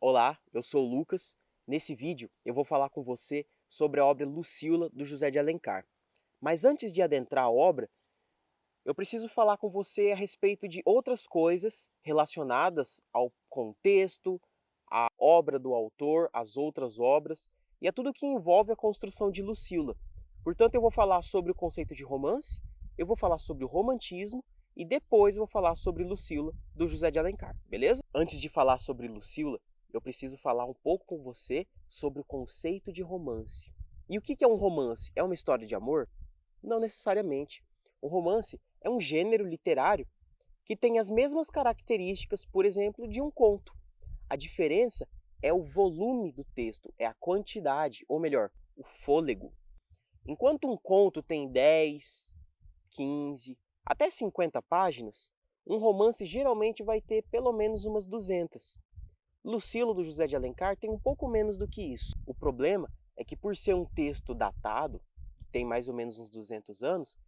Olá, eu sou o Lucas. Nesse vídeo eu vou falar com você sobre a obra Lucíola do José de Alencar. Mas antes de adentrar a obra, eu preciso falar com você a respeito de outras coisas relacionadas ao contexto, à obra do autor, às outras obras e a tudo que envolve a construção de Lucíola. Portanto, eu vou falar sobre o conceito de romance, eu vou falar sobre o romantismo e depois eu vou falar sobre Lucíola do José de Alencar, beleza? Antes de falar sobre Lucíola, eu preciso falar um pouco com você sobre o conceito de romance. E o que é um romance? É uma história de amor? Não necessariamente. O romance é um gênero literário que tem as mesmas características, por exemplo, de um conto. A diferença é o volume do texto, é a quantidade, ou melhor, o fôlego. Enquanto um conto tem 10, 15, até 50 páginas, um romance geralmente vai ter pelo menos umas 200. Lucíola do José de Alencar tem um pouco menos do que isso. O problema é que por ser um texto datado, que tem mais ou menos uns 200 anos,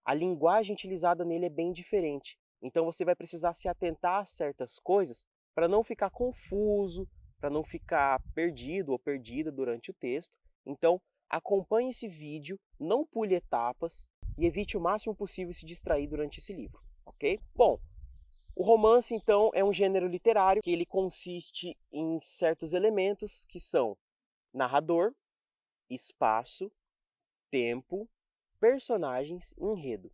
a linguagem utilizada nele é bem diferente. Então você vai precisar se atentar a certas coisas para não ficar confuso, para não ficar perdido ou perdida durante o texto. Então acompanhe esse vídeo, não pule etapas e evite o máximo possível se distrair durante esse livro, ok? Bom, o romance, então, é um gênero literário que ele consiste em certos elementos que são narrador, espaço, tempo, personagens e enredo.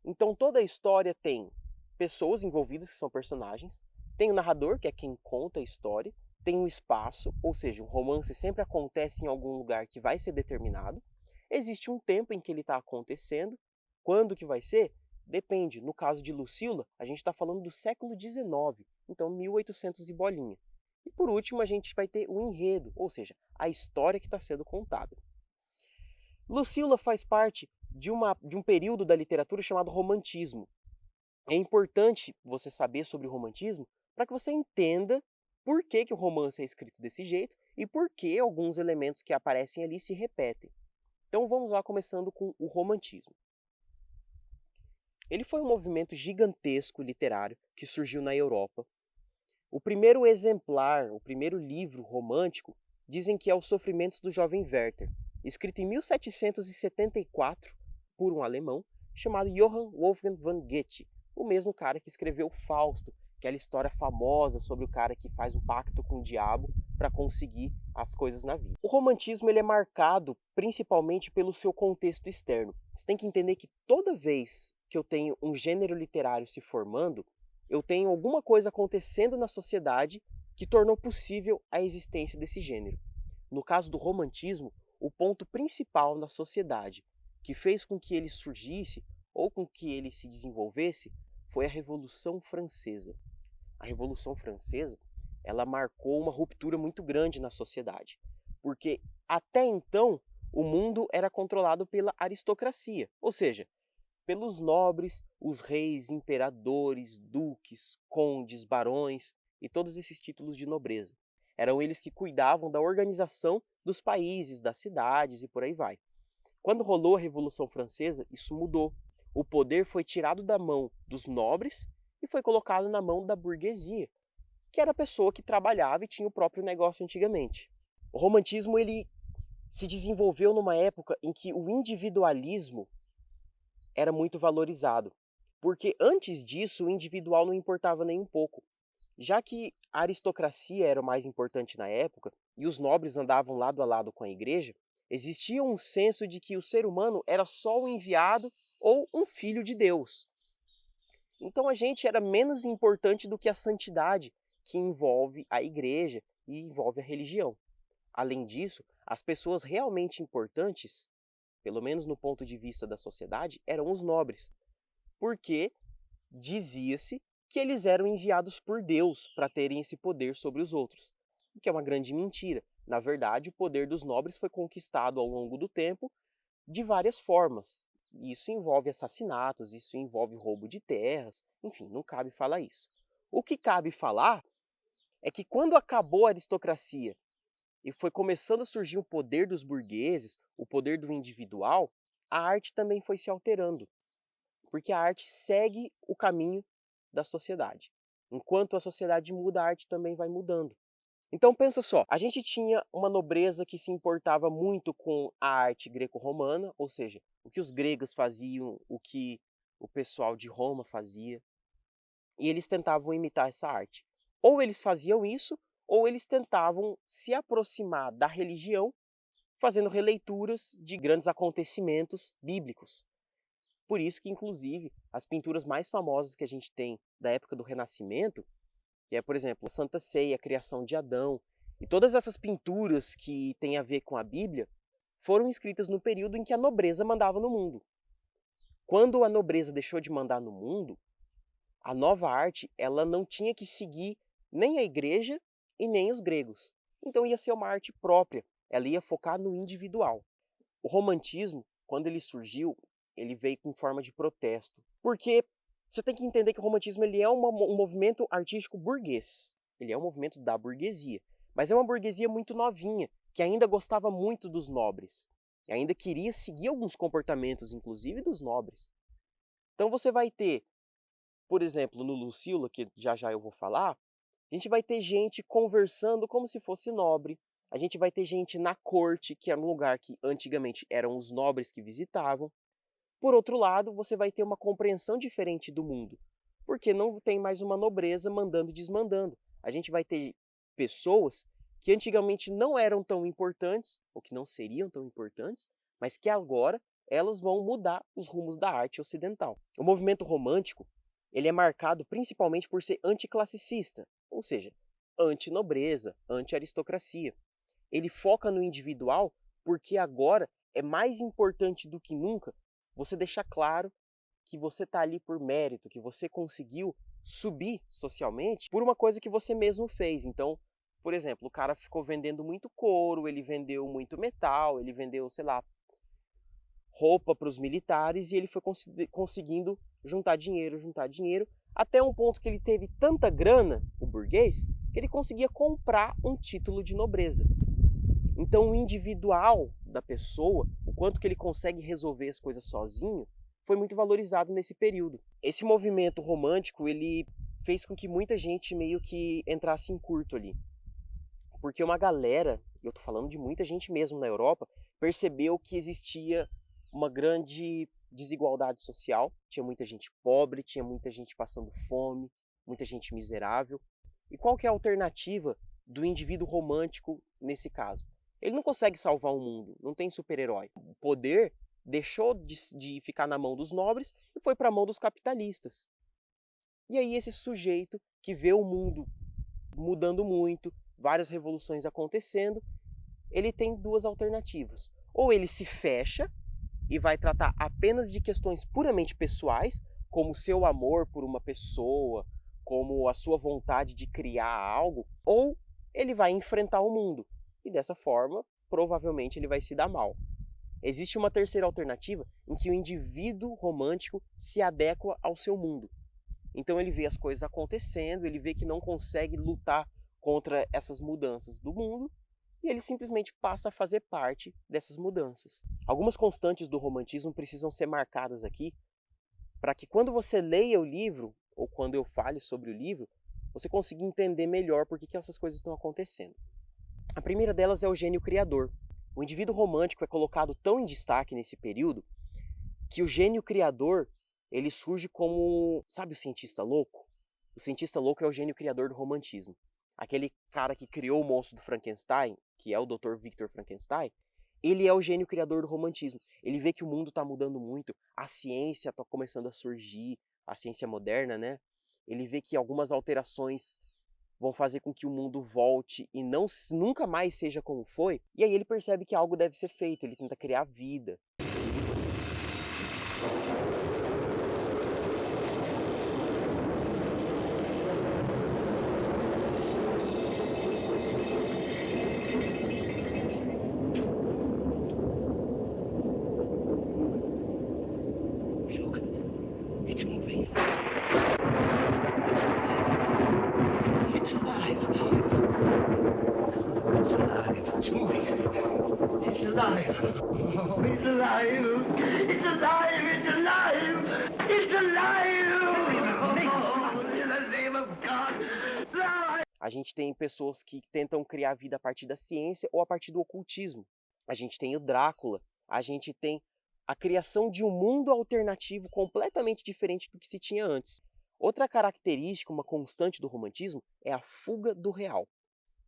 Então toda a história tem pessoas envolvidas que são personagens, tem o narrador, que é quem conta a história, tem o espaço, ou seja, um romance sempre acontece em algum lugar que vai ser determinado, existe um tempo em que ele está acontecendo, quando que vai ser? Depende. No caso de Lucíola, a gente está falando do século XIX, então 1800 e bolinha. E por último, a gente vai ter o enredo, ou seja, a história que está sendo contada. Lucíola faz parte de um período da literatura chamado romantismo. É importante você saber sobre o romantismo para que você entenda por que o romance é escrito desse jeito e por que alguns elementos que aparecem ali se repetem. Então vamos lá, começando com o romantismo. Ele foi um movimento gigantesco literário que surgiu na Europa. O primeiro exemplar, o primeiro livro romântico, dizem que é Os Sofrimentos do Jovem Werther, escrito em 1774 por um alemão chamado Johann Wolfgang von Goethe, o mesmo cara que escreveu Fausto, aquela história famosa sobre o cara que faz um pacto com o diabo para conseguir as coisas na vida. O romantismo ele é marcado principalmente pelo seu contexto externo. Você tem que entender que toda vez que eu tenho um gênero literário se formando, eu tenho alguma coisa acontecendo na sociedade que tornou possível a existência desse gênero. No caso do romantismo, o ponto principal na sociedade que fez com que ele surgisse ou com que ele se desenvolvesse foi a Revolução Francesa. A Revolução Francesa, ela marcou uma ruptura muito grande na sociedade, porque até então o mundo era controlado pela aristocracia, ou seja, pelos nobres, os reis, imperadores, duques, condes, barões e todos esses títulos de nobreza. Eram eles que cuidavam da organização dos países, das cidades e por aí vai. Quando rolou a Revolução Francesa, isso mudou. O poder foi tirado da mão dos nobres e foi colocado na mão da burguesia, que era a pessoa que trabalhava e tinha o próprio negócio antigamente. O romantismo ele se desenvolveu numa época em que o individualismo era muito valorizado, porque antes disso o individual não importava nem um pouco. Já que a aristocracia era o mais importante na época e os nobres andavam lado a lado com a igreja, existia um senso de que o ser humano era só um enviado ou um filho de Deus. Então a gente era menos importante do que a santidade que envolve a igreja e envolve a religião. Além disso, as pessoas realmente importantes, pelo menos no ponto de vista da sociedade, eram os nobres, porque dizia-se que eles eram enviados por Deus para terem esse poder sobre os outros, o que é uma grande mentira. Na verdade, o poder dos nobres foi conquistado ao longo do tempo de várias formas. Isso envolve assassinatos, isso envolve roubo de terras, enfim, não cabe falar isso. O que cabe falar é que quando acabou a aristocracia e foi começando a surgir o poder dos burgueses, o poder do individual, a arte também foi se alterando, porque a arte segue o caminho da sociedade. Enquanto a sociedade muda, a arte também vai mudando. Então pensa só, a gente tinha uma nobreza que se importava muito com a arte greco-romana, ou seja, o que os gregos faziam, o que o pessoal de Roma fazia, e eles tentavam imitar essa arte. Ou eles faziam isso, ou eles tentavam se aproximar da religião, fazendo releituras de grandes acontecimentos bíblicos. Por isso que, inclusive, as pinturas mais famosas que a gente tem da época do Renascimento, que é, por exemplo, a Santa Ceia, a criação de Adão, e todas essas pinturas que têm a ver com a Bíblia, foram escritas no período em que a nobreza mandava no mundo. Quando a nobreza deixou de mandar no mundo, a nova arte ela não tinha que seguir nem a igreja e nem os gregos. Então ia ser uma arte própria, ela ia focar no individual. O romantismo, quando ele surgiu, ele veio com forma de protesto. Porque você tem que entender que o romantismo ele é um movimento artístico burguês. Ele é um movimento da burguesia. Mas é uma burguesia muito novinha, que ainda gostava muito dos nobres. E ainda queria seguir alguns comportamentos, inclusive dos nobres. Então você vai ter, por exemplo, no Lucília, que já já eu vou falar, a gente vai ter gente conversando como se fosse nobre. A gente vai ter gente na corte, que era um lugar que antigamente eram os nobres que visitavam. Por outro lado, você vai ter uma compreensão diferente do mundo, porque não tem mais uma nobreza mandando e desmandando. A gente vai ter pessoas que antigamente não eram tão importantes, ou que não seriam tão importantes, mas que agora elas vão mudar os rumos da arte ocidental. O movimento romântico, ele é marcado principalmente por ser anticlassicista, ou seja, anti-nobreza, anti-aristocracia. Ele foca no individual porque agora é mais importante do que nunca você deixar claro que você está ali por mérito, que você conseguiu subir socialmente por uma coisa que você mesmo fez. Então, por exemplo, o cara ficou vendendo muito couro, ele vendeu muito metal, ele vendeu, sei lá, roupa para os militares e ele foi conseguindo juntar dinheiro, até um ponto que ele teve tanta grana, o burguês, que ele conseguia comprar um título de nobreza. Então o individual da pessoa, o quanto que ele consegue resolver as coisas sozinho, foi muito valorizado nesse período. Esse movimento romântico, ele fez com que muita gente meio que entrasse em curto ali. Porque uma galera, eu tô falando de muita gente mesmo na Europa, percebeu que existia uma grande desigualdade social. Tinha muita gente pobre, tinha muita gente passando fome, muita gente miserável. E qual que é a alternativa do indivíduo romântico nesse caso? Ele não consegue salvar o mundo, não tem super-herói. O poder deixou de ficar na mão dos nobres e foi para a mão dos capitalistas. E aí esse sujeito que vê o mundo mudando muito, várias revoluções acontecendo, ele tem duas alternativas. Ou ele se fecha e vai tratar apenas de questões puramente pessoais, como o seu amor por uma pessoa, como a sua vontade de criar algo, ou ele vai enfrentar o mundo. E dessa forma, provavelmente ele vai se dar mal. Existe uma terceira alternativa em que o indivíduo romântico se adequa ao seu mundo. Então ele vê as coisas acontecendo, ele vê que não consegue lutar contra essas mudanças do mundo e ele simplesmente passa a fazer parte dessas mudanças. Algumas constantes do romantismo precisam ser marcadas aqui para que quando você leia o livro, ou quando eu fale sobre o livro, você consiga entender melhor por que essas coisas estão acontecendo. A primeira delas é o gênio criador. O indivíduo romântico é colocado tão em destaque nesse período que o gênio criador ele surge como, sabe o cientista louco? O cientista louco é o gênio criador do romantismo. Aquele cara que criou o monstro do Frankenstein, que é o Dr. Victor Frankenstein, ele é o gênio criador do romantismo. Ele vê que o mundo está mudando muito, a ciência está começando a surgir, a ciência moderna, né? Ele vê que algumas alterações vão fazer com que o mundo volte e nunca mais seja como foi. E aí ele percebe que algo deve ser feito, ele tenta criar vida. It's moving. It's alive. It's alive. It's moving. It's alive. Oh, it's alive. It's alive. It's alive. It's alive. Oh, in the name of God. A gente tem pessoas que tentam criar vida a partir da ciência ou a partir do ocultismo. A gente tem o Drácula, a gente tem a criação de um mundo alternativo completamente diferente do que se tinha antes. Outra característica, uma constante do romantismo, é a fuga do real.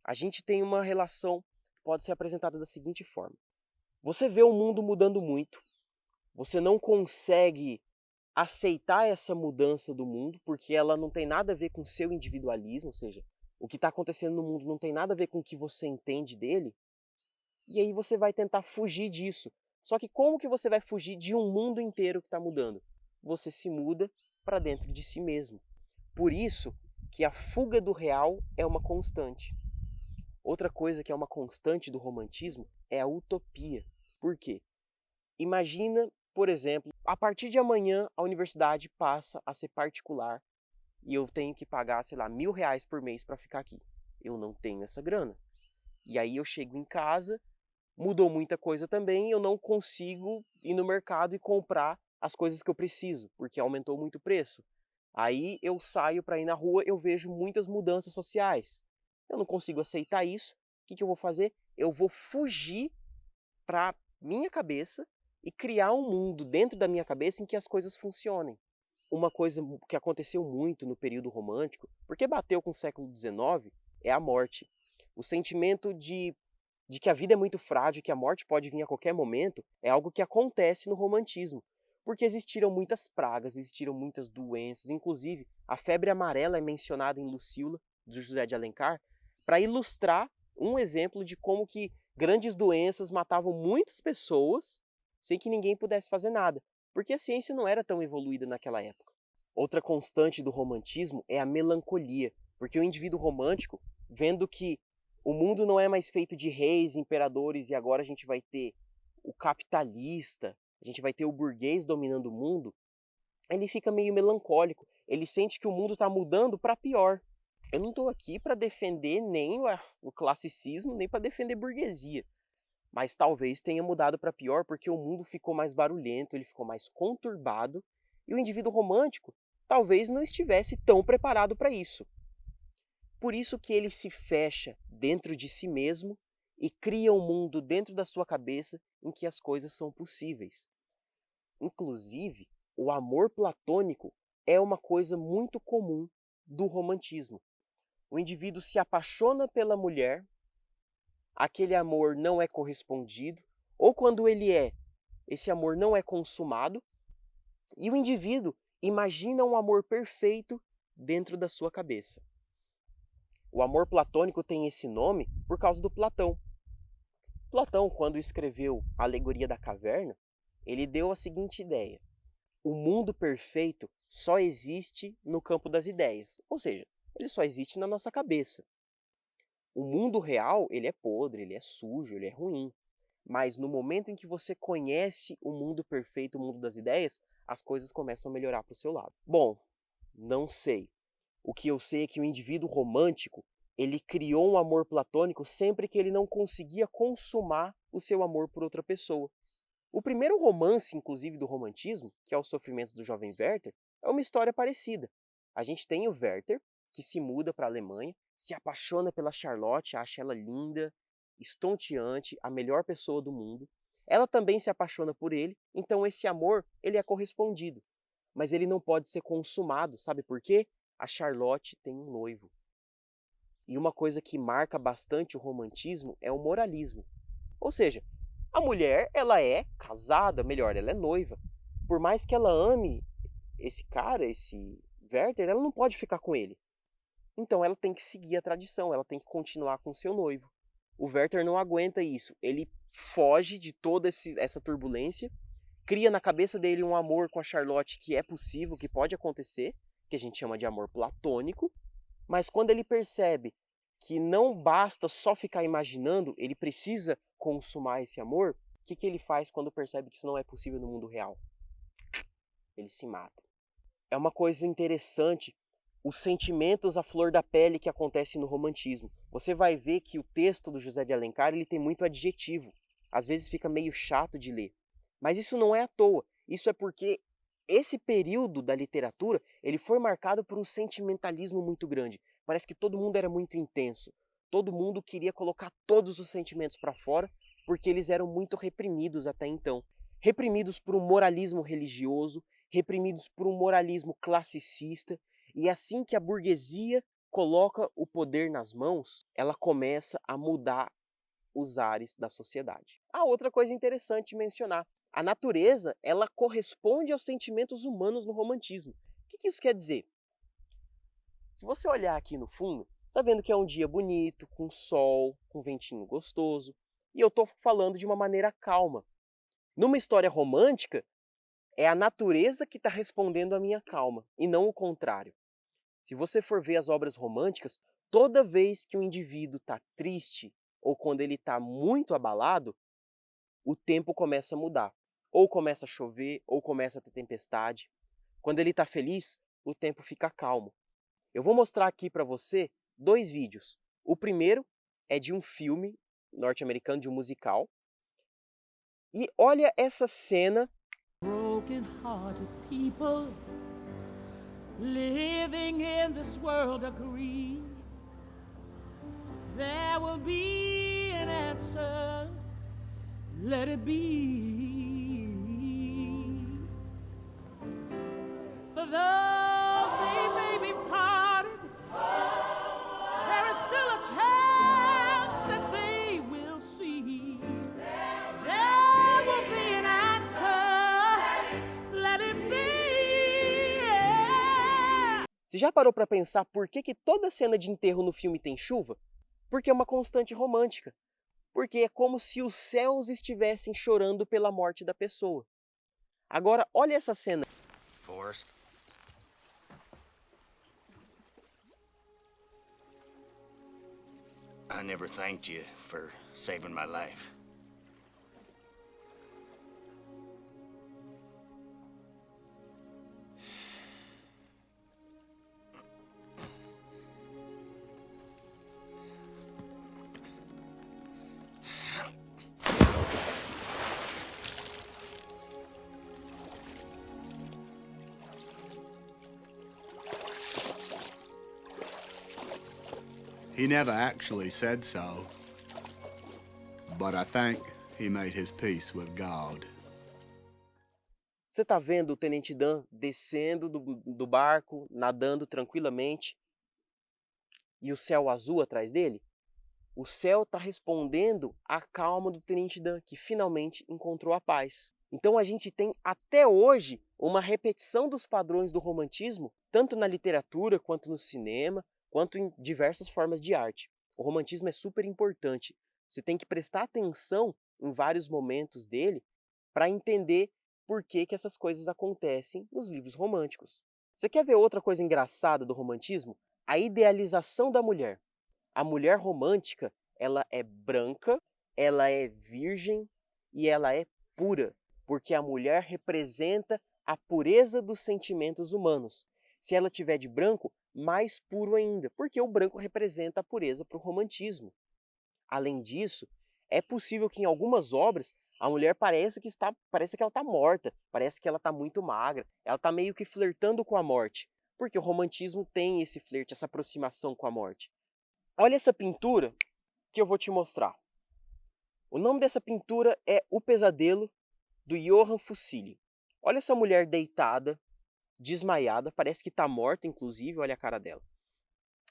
A gente tem uma relação que pode ser apresentada da seguinte forma. Você vê o mundo mudando muito, você não consegue aceitar essa mudança do mundo, porque ela não tem nada a ver com o seu individualismo, ou seja, o que está acontecendo no mundo não tem nada a ver com o que você entende dele, e aí você vai tentar fugir disso. Só que como que você vai fugir de um mundo inteiro que está mudando? Você se muda para dentro de si mesmo. Por isso que a fuga do real é uma constante. Outra coisa que é uma constante do romantismo é a utopia. Por quê? Imagina, por exemplo, a partir de amanhã a universidade passa a ser particular e eu tenho que pagar, sei lá, R$ 1.000 por mês para ficar aqui. Eu não tenho essa grana. E aí eu chego em casa, mudou muita coisa também, eu não consigo ir no mercado e comprar as coisas que eu preciso, porque aumentou muito o preço. Aí eu saio para ir na rua, eu vejo muitas mudanças sociais. Eu não consigo aceitar isso. O que eu vou fazer? Eu vou fugir para minha cabeça e criar um mundo dentro da minha cabeça em que as coisas funcionem. Uma coisa que aconteceu muito no período romântico, porque bateu com o século XIX, é a morte. O sentimento de que a vida é muito frágil, que a morte pode vir a qualquer momento, é algo que acontece no romantismo. Porque existiram muitas pragas, existiram muitas doenças, inclusive a febre amarela é mencionada em Lucília, do José de Alencar, para ilustrar um exemplo de como que grandes doenças matavam muitas pessoas sem que ninguém pudesse fazer nada, porque a ciência não era tão evoluída naquela época. Outra constante do romantismo é a melancolia, porque o indivíduo romântico, vendo que o mundo não é mais feito de reis, imperadores e agora a gente vai ter o capitalista, a gente vai ter o burguês dominando o mundo, ele fica meio melancólico, ele sente que o mundo está mudando para pior. Eu não estou aqui para defender nem o classicismo, nem para defender burguesia. Mas talvez tenha mudado para pior porque o mundo ficou mais barulhento, ele ficou mais conturbado e o indivíduo romântico talvez não estivesse tão preparado para isso. Por isso que ele se fecha dentro de si mesmo e cria um mundo dentro da sua cabeça em que as coisas são possíveis. Inclusive, o amor platônico é uma coisa muito comum do romantismo. O indivíduo se apaixona pela mulher, aquele amor não é correspondido, ou quando esse amor não é consumado, e o indivíduo imagina um amor perfeito dentro da sua cabeça. O amor platônico tem esse nome por causa do Platão. Platão, quando escreveu a Alegoria da Caverna, ele deu a seguinte ideia: o mundo perfeito só existe no campo das ideias, ou seja, ele só existe na nossa cabeça. O mundo real, ele é podre, ele é sujo, ele é ruim. Mas no momento em que você conhece o mundo perfeito, o mundo das ideias, as coisas começam a melhorar para o seu lado. Bom, não sei. O que eu sei é que o indivíduo romântico, ele criou um amor platônico sempre que ele não conseguia consumar o seu amor por outra pessoa. O primeiro romance, inclusive, do romantismo, que é Os Sofrimentos do Jovem Werther, é uma história parecida. A gente tem o Werther, que se muda para a Alemanha, se apaixona pela Charlotte, acha ela linda, estonteante, a melhor pessoa do mundo. Ela também se apaixona por ele, então esse amor ele é correspondido. Mas ele não pode ser consumado, sabe por quê? A Charlotte tem um noivo. E uma coisa que marca bastante o romantismo é o moralismo. Ou seja, a mulher, ela é casada, melhor, ela é noiva. Por mais que ela ame esse cara, esse Werther, ela não pode ficar com ele. Então ela tem que seguir a tradição, ela tem que continuar com seu noivo. O Werther não aguenta isso, ele foge de toda essa turbulência, cria na cabeça dele um amor com a Charlotte que é possível, que pode acontecer, que a gente chama de amor platônico, mas quando ele percebe que não basta só ficar imaginando, ele precisa consumar esse amor, o que ele faz quando percebe que isso não é possível no mundo real? Ele se mata. É uma coisa interessante os sentimentos à flor da pele que acontecem no romantismo. Você vai ver que o texto do José de Alencar ele tem muito adjetivo. Às vezes fica meio chato de ler. Mas isso não é à toa. Isso é porque esse período da literatura ele foi marcado por um sentimentalismo muito grande. Parece que todo mundo era muito intenso. Todo mundo queria colocar todos os sentimentos para fora, porque eles eram muito reprimidos até então. Reprimidos por um moralismo religioso, reprimidos por um moralismo classicista, e assim que a burguesia coloca o poder nas mãos, ela começa a mudar os ares da sociedade. A outra coisa interessante de mencionar, a natureza, ela corresponde aos sentimentos humanos no romantismo. O que isso quer dizer? Se você olhar aqui no fundo, está vendo que é um dia bonito, com sol, com ventinho gostoso, e eu estou falando de uma maneira calma. Numa história romântica, é a natureza que está respondendo à minha calma, e não o contrário. Se você for ver as obras românticas, toda vez que o indivíduo está triste, ou quando ele está muito abalado, o tempo começa a mudar. Ou começa a chover, ou começa a ter tempestade. Quando ele está feliz, o tempo fica calmo. Eu vou mostrar aqui para você 2 vídeos. O primeiro é de um filme norte-americano, de um musical. E olha essa cena. Broken-hearted people living in this world agree there will be an answer, let it be. For though they may be parted, there is still a chance that they will see. There will be an answer, let it be. Você já parou para pensar por que toda cena de enterro no filme tem chuva? Porque é uma constante romântica. Porque é como se os céus estivessem chorando pela morte da pessoa. Agora, olha essa cena. Forrest. I never thanked you for saving my life. He never actually said so, but I think he made his peace with God. Você está vendo o Tenente Dan descendo do barco, nadando tranquilamente, e o céu azul atrás dele? O céu está respondendo à calma do Tenente Dan, que finalmente encontrou a paz. Então a gente tem até hoje uma repetição dos padrões do romantismo, tanto na literatura quanto no cinema, quanto em diversas formas de arte. O romantismo é super importante. Você tem que prestar atenção em vários momentos dele para entender por que essas coisas acontecem nos livros românticos. Você quer ver outra coisa engraçada do romantismo? A idealização da mulher. A mulher romântica, ela é branca, ela é virgem e ela é pura, porque a mulher representa a pureza dos sentimentos humanos. Se ela tiver de branco, mais puro ainda, porque o branco representa a pureza para o romantismo. Além disso, é possível que em algumas obras a mulher parece que ela está morta, parece que ela está muito magra, ela está meio que flertando com a morte, porque o romantismo tem esse flerte, essa aproximação com a morte. Olha essa pintura que eu vou te mostrar. O nome dessa pintura é O Pesadelo, do Johann Fusilli. Olha essa mulher deitada, desmaiada, parece que está morta, inclusive, olha a cara dela.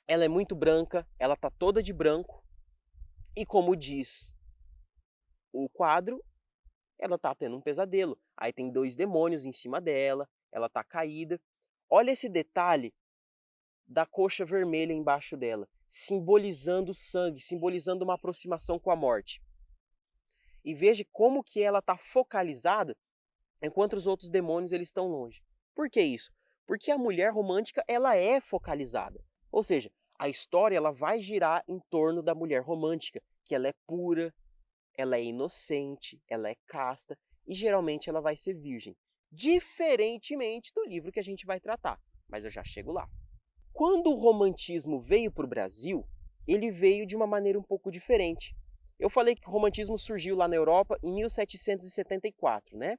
Ela é muito branca, ela está toda de branco, e como diz o quadro, ela está tendo um pesadelo. Aí tem 2 demônios em cima dela, ela está caída. Olha esse detalhe da coxa vermelha embaixo dela, simbolizando o sangue, simbolizando uma aproximação com a morte. E veja como que ela está focalizada, enquanto os outros demônios eles estão longe. Por que isso? Porque a mulher romântica ela é focalizada. Ou seja, a história ela vai girar em torno da mulher romântica, que ela é pura, ela é inocente, ela é casta e geralmente ela vai ser virgem. Diferentemente do livro que a gente vai tratar, mas eu já chego lá. Quando o romantismo veio para o Brasil, ele veio de uma maneira um pouco diferente. Eu falei que o romantismo surgiu lá na Europa em 1774, né?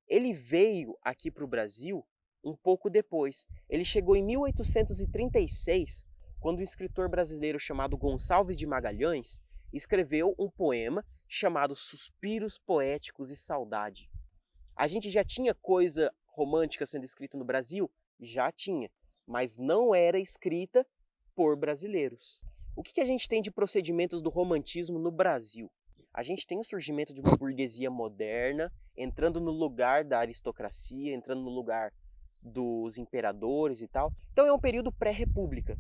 Ele veio aqui para o Brasil um pouco depois. Ele chegou em 1836 quando um escritor brasileiro chamado Gonçalves de Magalhães escreveu um poema chamado Suspiros Poéticos e Saudade. A gente já tinha coisa romântica sendo escrita no Brasil? Já tinha, mas não era escrita por brasileiros. O que a gente tem de procedimentos do romantismo no Brasil? A gente tem o surgimento de uma burguesia moderna, entrando no lugar da aristocracia, entrando no lugar dos imperadores e tal. Então é um período pré-república.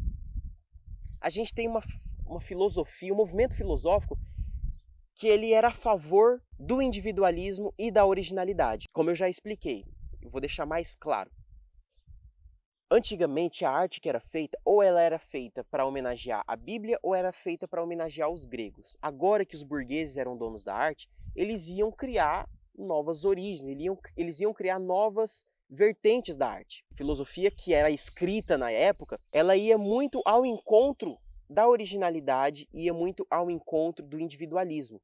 A gente tem uma filosofia, um movimento filosófico que ele era a favor do individualismo e da originalidade. Como eu já expliquei, eu vou deixar mais claro. Antigamente a arte que era feita, ou ela era feita para homenagear a Bíblia, ou era feita para homenagear os gregos. Agora que os burgueses eram donos da arte, eles iam criar novas origens, eles iam criar novas vertentes da arte. A filosofia que era escrita na época, ela ia muito ao encontro da originalidade, ia muito ao encontro do individualismo.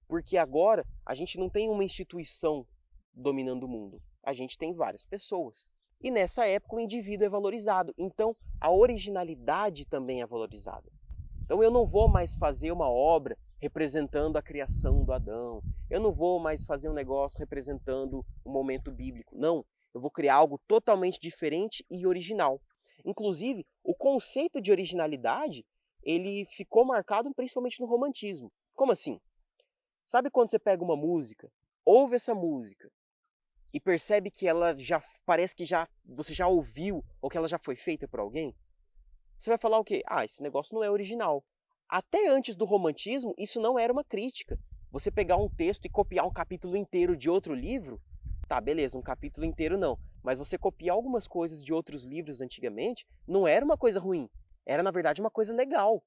Porque agora a gente não tem uma instituição dominando o mundo, a gente tem várias pessoas. E nessa época o indivíduo é valorizado, então a originalidade também é valorizada. Então eu não vou mais fazer uma obra representando a criação do Adão, eu não vou mais fazer um negócio representando o momento bíblico, não. Eu vou criar algo totalmente diferente e original. Inclusive, o conceito de originalidade, ele ficou marcado principalmente no romantismo. Como assim? Sabe quando você pega uma música, ouve essa música, e percebe que ela já parece que você já ouviu ou que ela já foi feita por alguém? Você vai falar o quê? Ah, esse negócio não é original. Até antes do romantismo, isso não era uma crítica. Você pegar um texto e copiar um capítulo inteiro de outro livro, tá, beleza, um capítulo inteiro não. Mas você copiar algumas coisas de outros livros antigamente não era uma coisa ruim. Era, na verdade, uma coisa legal.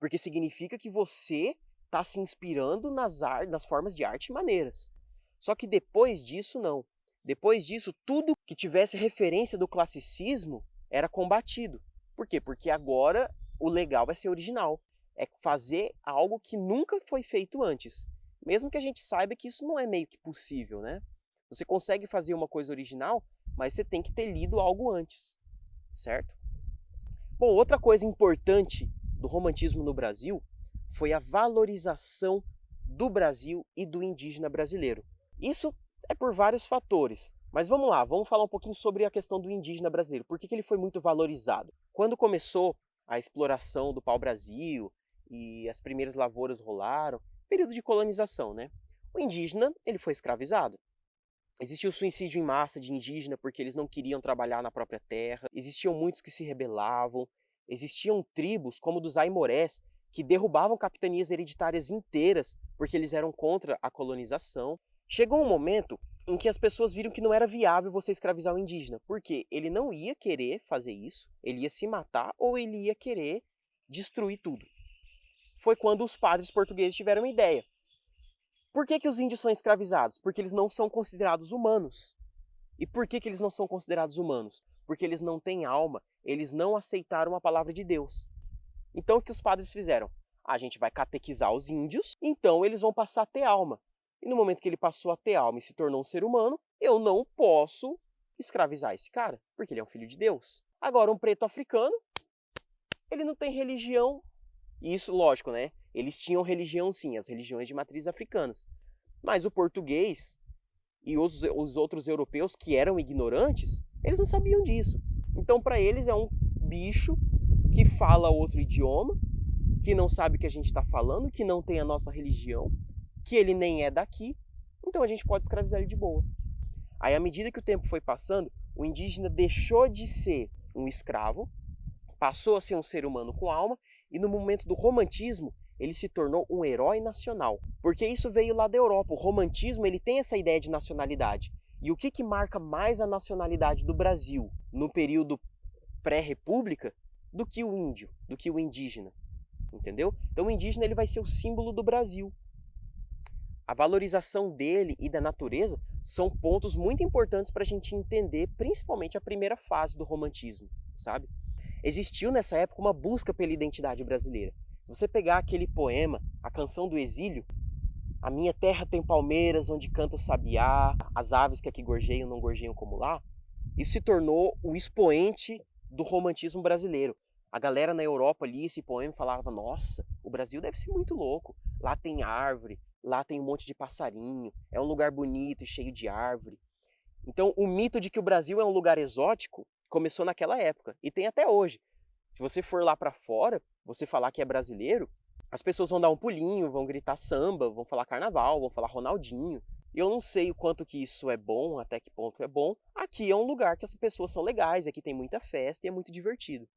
Porque significa que você está se inspirando nas formas de arte maneiras. Só que depois disso, não. Depois disso, tudo que tivesse referência do classicismo era combatido. Por quê? Porque agora o legal é ser original. É fazer algo que nunca foi feito antes. Mesmo que a gente saiba que isso não é meio que possível, né? Você consegue fazer uma coisa original, mas você tem que ter lido algo antes, certo? Bom, outra coisa importante do romantismo no Brasil foi a valorização do Brasil e do indígena brasileiro. Isso é por vários fatores, mas vamos lá, vamos falar um pouquinho sobre a questão do indígena brasileiro. Por que ele foi muito valorizado? Quando começou a exploração do pau-brasil e as primeiras lavouras rolaram, período de colonização, né? O indígena, ele foi escravizado. Existiu suicídio em massa de indígena porque eles não queriam trabalhar na própria terra. Existiam muitos que se rebelavam. Existiam tribos, como dos Aimorés, que derrubavam capitanias hereditárias inteiras porque eles eram contra a colonização. Chegou um momento em que as pessoas viram que não era viável você escravizar o indígena, porque ele não ia querer fazer isso, ele ia se matar ou ele ia querer destruir tudo. Foi quando os padres portugueses tiveram uma ideia. Por que os índios são escravizados? Porque eles não são considerados humanos. E por que eles não são considerados humanos? Porque eles não têm alma, eles não aceitaram a palavra de Deus. Então o que os padres fizeram? A gente vai catequizar os índios, então eles vão passar a ter alma. E no momento que ele passou a ter alma e se tornou um ser humano, eu não posso escravizar esse cara, porque ele é um filho de Deus. Agora, um preto africano, ele não tem religião. E isso, lógico, né? Eles tinham religião sim, as religiões de matriz africanas. Mas o português e os outros europeus que eram ignorantes, eles não sabiam disso. Então, para eles, é um bicho que fala outro idioma, que não sabe o que a gente está falando, que não tem a nossa religião, que ele nem é daqui, então a gente pode escravizar ele de boa. Aí, à medida que o tempo foi passando, o indígena deixou de ser um escravo, passou a ser um ser humano com alma, e no momento do romantismo, ele se tornou um herói nacional. Porque isso veio lá da Europa. O romantismo, ele tem essa ideia de nacionalidade. E o que marca mais a nacionalidade do Brasil no período pré-república do que o índio, do que o indígena? Entendeu? Então o indígena ele vai ser o símbolo do Brasil. A valorização dele e da natureza são pontos muito importantes para a gente entender, principalmente a primeira fase do romantismo, sabe? Existiu nessa época uma busca pela identidade brasileira. Se você pegar aquele poema, a Canção do Exílio, a minha terra tem palmeiras onde canta o sabiá, as aves que aqui gorjeiam não gorjeiam como lá, isso se tornou o expoente do romantismo brasileiro. A galera na Europa lia esse poema e falava, nossa, o Brasil deve ser muito louco. Lá tem árvore, lá tem um monte de passarinho, é um lugar bonito e cheio de árvore. Então o mito de que o Brasil é um lugar exótico começou naquela época e tem até hoje. Se você for lá para fora, você falar que é brasileiro, as pessoas vão dar um pulinho, vão gritar samba, vão falar carnaval, vão falar Ronaldinho. E eu não sei o quanto que isso é bom, até que ponto é bom. Aqui é um lugar que as pessoas são legais, aqui tem muita festa e é muito divertido.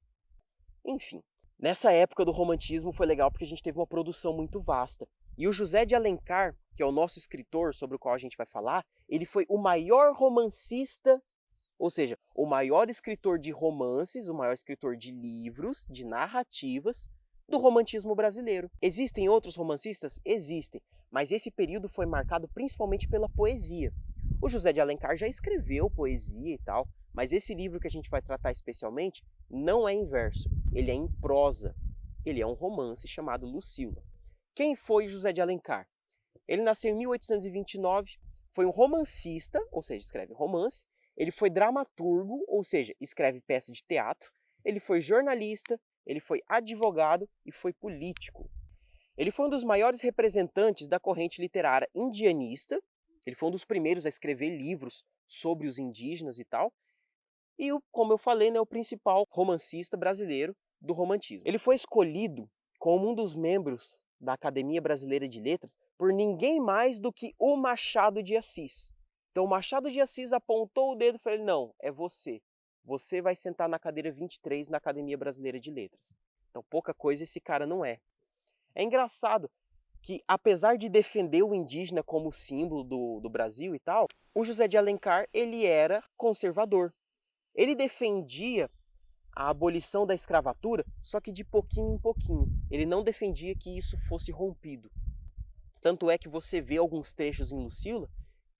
Enfim, nessa época do romantismo foi legal porque a gente teve uma produção muito vasta. E o José de Alencar, que é o nosso escritor sobre o qual a gente vai falar, ele foi o maior romancista, ou seja, o maior escritor de romances, o maior escritor de livros, de narrativas do romantismo brasileiro. Existem outros romancistas? Existem, mas esse período foi marcado principalmente pela poesia. O José de Alencar já escreveu poesia e tal, mas esse livro que a gente vai tratar especialmente não é em verso, ele é em prosa. Ele é um romance chamado Lucila. Quem foi José de Alencar? Ele nasceu em 1829, foi um romancista, ou seja, escreve romance. Ele foi dramaturgo, ou seja, escreve peça de teatro. Ele foi jornalista, ele foi advogado e foi político. Ele foi um dos maiores representantes da corrente literária indianista. Ele foi um dos primeiros a escrever livros sobre os indígenas e tal. E, como eu falei, né, o principal romancista brasileiro do romantismo. Ele foi escolhido como um dos membros da Academia Brasileira de Letras por ninguém mais do que o Machado de Assis. Então o Machado de Assis apontou o dedo e falou, não, é você. Você vai sentar na cadeira 23 na Academia Brasileira de Letras. Então pouca coisa esse cara não é. É engraçado que, apesar de defender o indígena como símbolo do Brasil e tal, o José de Alencar, ele era conservador. Ele defendia a abolição da escravatura, só que de pouquinho em pouquinho. Ele não defendia que isso fosse rompido. Tanto é que você vê alguns trechos em Lucila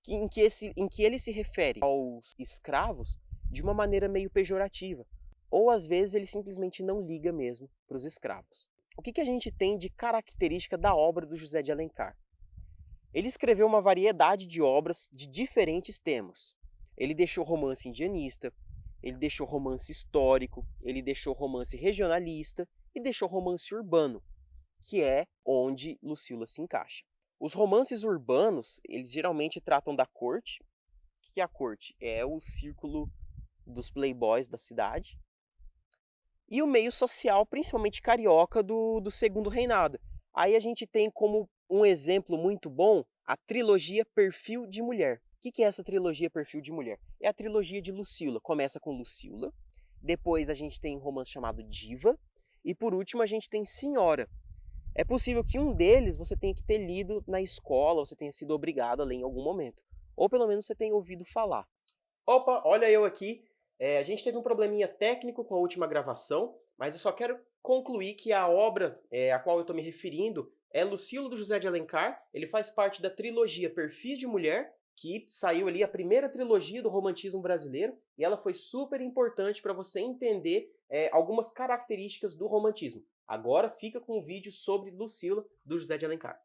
em que ele se refere aos escravos de uma maneira meio pejorativa. Ou às vezes ele simplesmente não liga mesmo para os escravos. O que a gente tem de característica da obra do José de Alencar? Ele escreveu uma variedade de obras de diferentes temas. Ele deixou romance indianista, ele deixou romance histórico, ele deixou romance regionalista e deixou romance urbano, que é onde Lucila se encaixa. Os romances urbanos, eles geralmente tratam da corte. O que é a corte? É o círculo dos playboys da cidade. E o meio social, principalmente carioca, do Segundo Reinado. Aí a gente tem como um exemplo muito bom a trilogia Perfil de Mulher. O que é essa trilogia Perfil de Mulher? É a trilogia de Lucila. Começa com Lucila, depois a gente tem um romance chamado Diva, e por último a gente tem Senhora. É possível que um deles você tenha que ter lido na escola, ou você tenha sido obrigado a ler em algum momento. Ou pelo menos você tenha ouvido falar. Opa, olha eu aqui. A gente teve um probleminha técnico com a última gravação, mas eu só quero concluir que a obra a qual eu estou me referindo é Lucila, do José de Alencar. Ele faz parte da trilogia Perfil de Mulher, que saiu ali a primeira trilogia do romantismo brasileiro, e ela foi super importante para você entender algumas características do romantismo. Agora fica com o vídeo sobre Lucila, do José de Alencar.